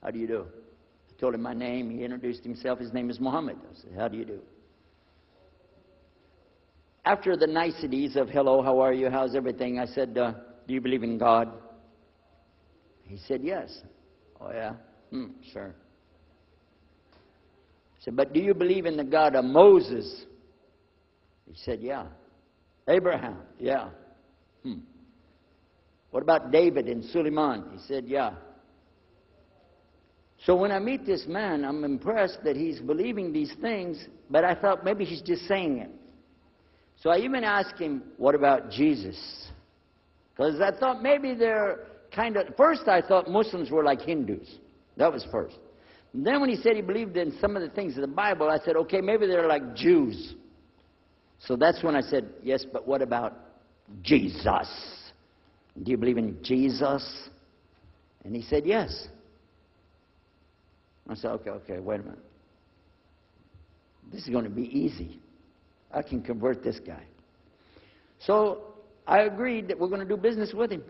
How do you do? I told him my name. He introduced himself. His name is Muhammad. I said, how do you do? After the niceties of hello, how are you, how's everything, I said, do you believe in God? He said, yes. Oh, yeah? Sure. I said, but do you believe in the God of Moses? He said, yeah. Abraham? Yeah. What about David and Suleiman? He said, yeah. So when I meet this man, I'm impressed that he's believing these things, but I thought maybe he's just saying it. So I even asked him, what about Jesus? Because I thought maybe they're kind of... First I thought Muslims were like Hindus. That was first. And then when he said he believed in some of the things of the Bible, I said, okay, maybe they're like Jews. So that's when I said, yes, but what about Jesus? Do you believe in Jesus? And he said, yes. I said, okay, wait a minute. This is going to be easy. I can convert this guy. So I agreed that we're going to do business with him.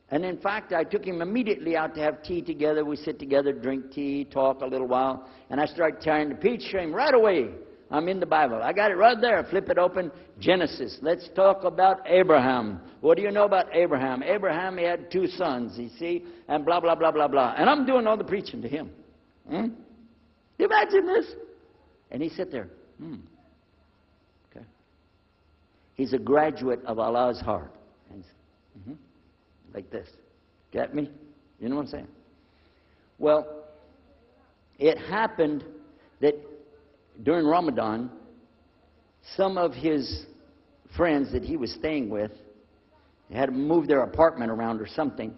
And in fact, I took him immediately out to have tea together. We sit together, drink tea, talk a little while. And I started trying to teach him right away. I'm in the Bible. I got it right there. Flip it open. Genesis. Let's talk about Abraham. What do you know about Abraham? Abraham, he had 2 sons, you see, and blah, blah, blah, blah, blah. And I'm doing all the preaching to him. Do you imagine this? And he sat there. Okay. He's a graduate of Allah's heart. Like this. Get me? You know what I'm saying? Well, it happened that during Ramadan, some of his friends that he was staying with had to move their apartment around or something,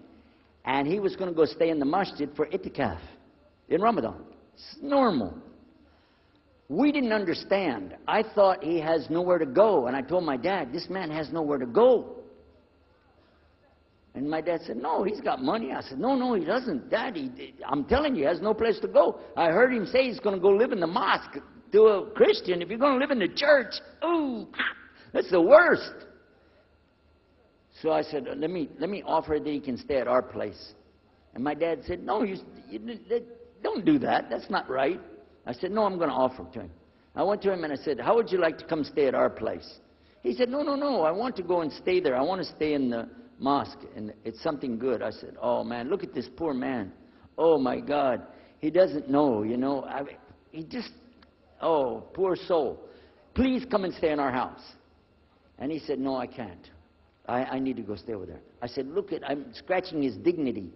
and he was going to go stay in the masjid for itikaf in Ramadan. It's normal. We didn't understand. I thought he has nowhere to go, and I told my dad, this man has nowhere to go. And my dad said, no, he's got money. I said, no, he doesn't. Dad, I'm telling you, he has no place to go. I heard him say he's going to go live in the mosque. To a Christian, if you're going to live in the church, ooh, that's the worst. So I said, let me offer that he can stay at our place. And my dad said, no, you don't do that. That's not right. I said, no, I'm going to offer it to him. I went to him and I said, how would you like to come stay at our place? He said, no, I want to go and stay there. I want to stay in the mosque, and it's something good. I said, oh, man, look at this poor man. Oh, my God. He doesn't know, you know. He just... Oh, poor soul. Please come and stay in our house. And he said, no, I can't. I need to go stay over there. I said, look, I'm scratching his dignity.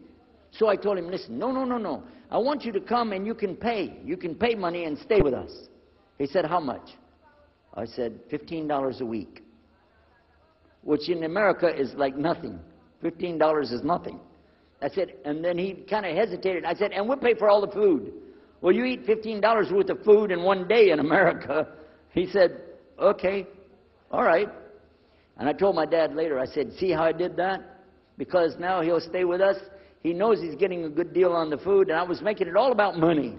So I told him, listen, no. I want you to come and you can pay. You can pay money and stay with us. He said, how much? I said, $15 a week. Which in America is like nothing. $15 is nothing. I said, and then he kind of hesitated. I said, and we'll pay for all the food. Well, you eat $15 worth of food in one day in America. He said, okay, all right. And I told my dad later, I said, see how I did that? Because now he'll stay with us. He knows he's getting a good deal on the food, and I was making it all about money.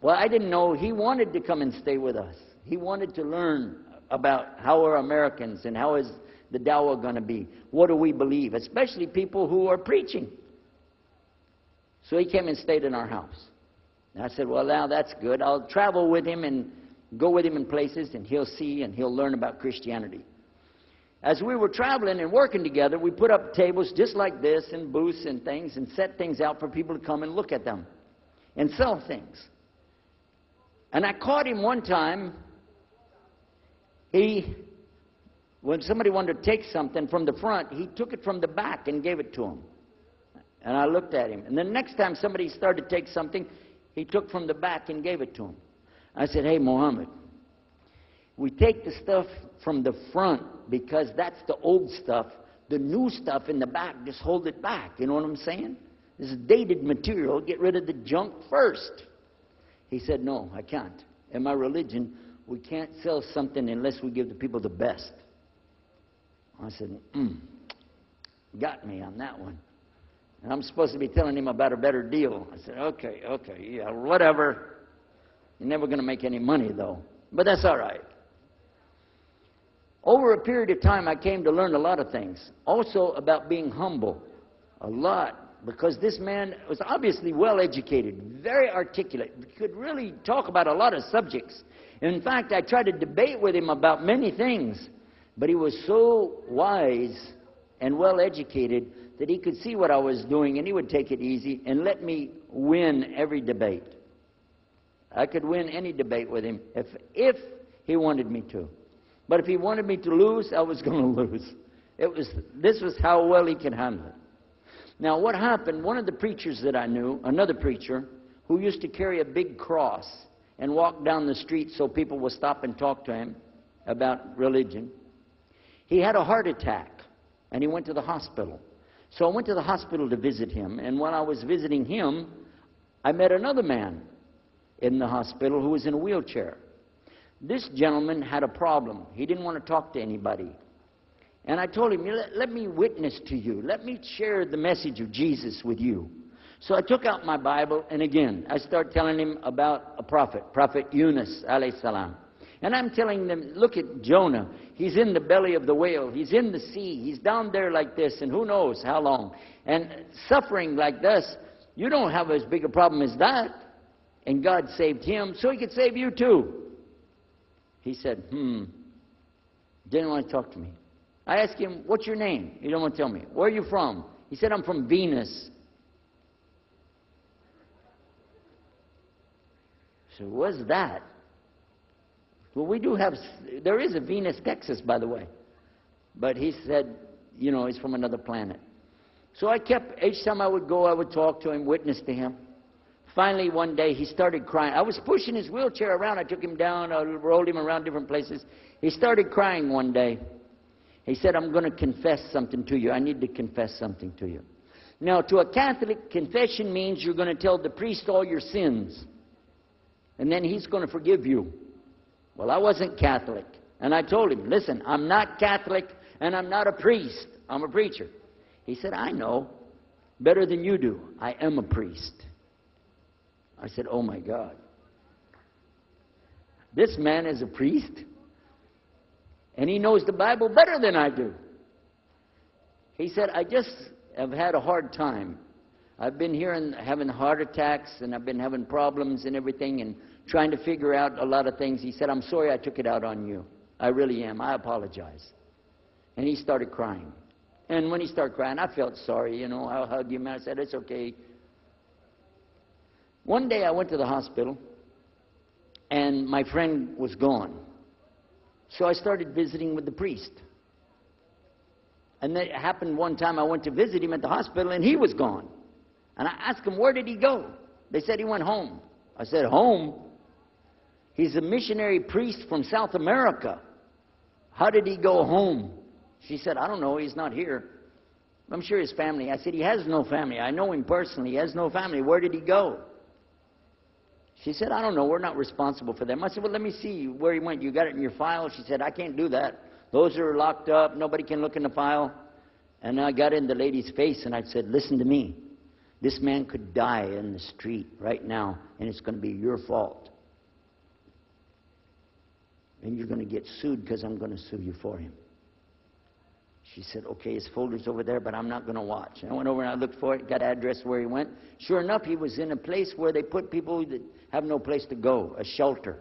Well, I didn't know he wanted to come and stay with us. He wanted to learn about how are Americans and how is the dawah going to be. What do we believe? Especially people who are preaching. So he came and stayed in our house. And I said, well, now that's good. I'll travel with him and go with him in places, and he'll see and he'll learn about Christianity. As we were traveling and working together, we put up tables just like this and booths and things and set things out for people to come and look at them and sell things. And I caught him one time. When somebody wanted to take something from the front, he took it from the back and gave it to him. And I looked at him. And the next time somebody started to take something, he took from the back and gave it to him. I said, hey, Muhammad, we take the stuff from the front because that's the old stuff. The new stuff in the back, just hold it back. You know what I'm saying? This is dated material. Get rid of the junk first. He said, no, I can't. In my religion, we can't sell something unless we give the people the best. I said, got me on that one. And I'm supposed to be telling him about a better deal. I said, okay, yeah, whatever. You're never going to make any money, though. But that's all right. Over a period of time, I came to learn a lot of things. Also about being humble. A lot. because this man was obviously well educated, very articulate, could really talk about a lot of subjects. In fact, I tried to debate with him about many things, but he was so wise and well educated that he could see what I was doing, and he would take it easy and let me win every debate. I could win any debate with him if he wanted me to. But if he wanted me to lose, I was going to lose. This was how well he could handle it. Now, what happened, one of the preachers that I knew, another preacher, who used to carry a big cross and walk down the street so people would stop and talk to him about religion, he had a heart attack, and he went to the hospital. So I went to the hospital to visit him, and while I was visiting him, I met another man in the hospital who was in a wheelchair. This gentleman had a problem. He didn't want to talk to anybody. And I told him, let me witness to you. Let me share the message of Jesus with you. So I took out my Bible, and again, I started telling him about a prophet, Prophet Yunus, alayhi salam. And I'm telling them, look at Jonah. He's in the belly of the whale. He's in the sea. He's down there like this, and who knows how long. And suffering like this, you don't have as big a problem as that. And God saved him, so he could save you too. He said, didn't want to talk to me. I asked him, what's your name? He didn't want to tell me. Where are you from? He said, I'm from Venus. So what's that? Well, we do have, there is a Venus, Texas, by the way. But he said, you know, he's from another planet. So I kept, each time I would go, I would talk to him, witness to him. Finally, one day, he started crying. I was pushing his wheelchair around. I took him down. I rolled him around different places. He started crying one day. He said, I'm going to confess something to you. I need to confess something to you. Now, to a Catholic, confession means you're going to tell the priest all your sins. And then he's going to forgive you. Well, I wasn't Catholic. And I told him, listen, I'm not Catholic and I'm not a priest. I'm a preacher. He said, I know better than you do. I am a priest. I said, oh my God. This man is a priest? And he knows the Bible better than I do. He said, I just have had a hard time. I've been here and having heart attacks, and I've been having problems and everything, and trying to figure out a lot of things. He said, I'm sorry I took it out on you. I really am. I apologize. And he started crying. And when he started crying, I felt sorry, you know. I hugged him, and I said, it's okay. One day I went to the hospital, and my friend was gone. So I started visiting with the priest. And it happened one time I went to visit him at the hospital, and he was gone. And I asked him, where did he go? They said he went home. I said, home? He's a missionary priest from South America. How did he go home? She said, I don't know. He's not here. I'm sure his family. I said, he has no family. I know him personally. He has no family. Where did he go? She said, I don't know. We're not responsible for them. I said, well, let me see where he went. You got it in your file? She said, I can't do that. Those are locked up. Nobody can look in the file. And I got in the lady's face, and I said, listen to me. This man could die in the street right now, and it's going to be your fault. And you're going to get sued because I'm going to sue you for him. She said, okay, his folder's over there, but I'm not going to watch. And I went over and I looked for it, got address where he went. Sure enough, he was in a place where they put people that have no place to go, a shelter.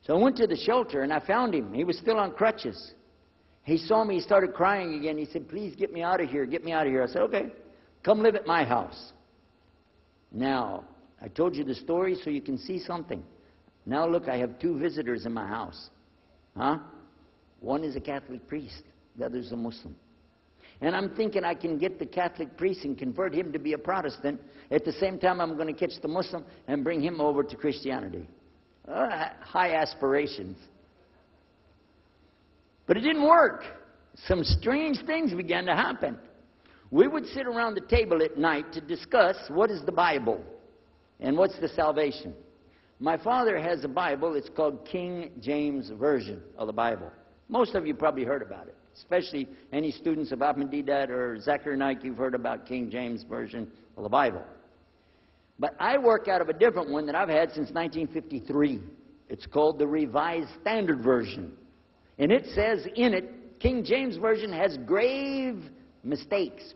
So I went to the shelter, and I found him. He was still on crutches. He saw me. He started crying again. He said, please get me out of here. Get me out of here. I said, okay, come live at my house. Now, I told you the story so you can see something. Now look, I have 2 visitors in my house. Huh? One is a Catholic priest. The other is a Muslim. And I'm thinking I can get the Catholic priest and convert him to be a Protestant. At the same time, I'm going to catch the Muslim and bring him over to Christianity. High aspirations. But it didn't work. Some strange things began to happen. We would sit around the table at night to discuss what is the Bible and what's the salvation. My father has a Bible. It's called King James Version of the Bible. Most of you probably heard about it, especially any students of Ahmadiyyat or Zakir Naik. You've heard about King James Version of the Bible. But I work out of a different one that I've had since 1953. It's called the Revised Standard Version. And it says in it, King James Version has grave mistakes.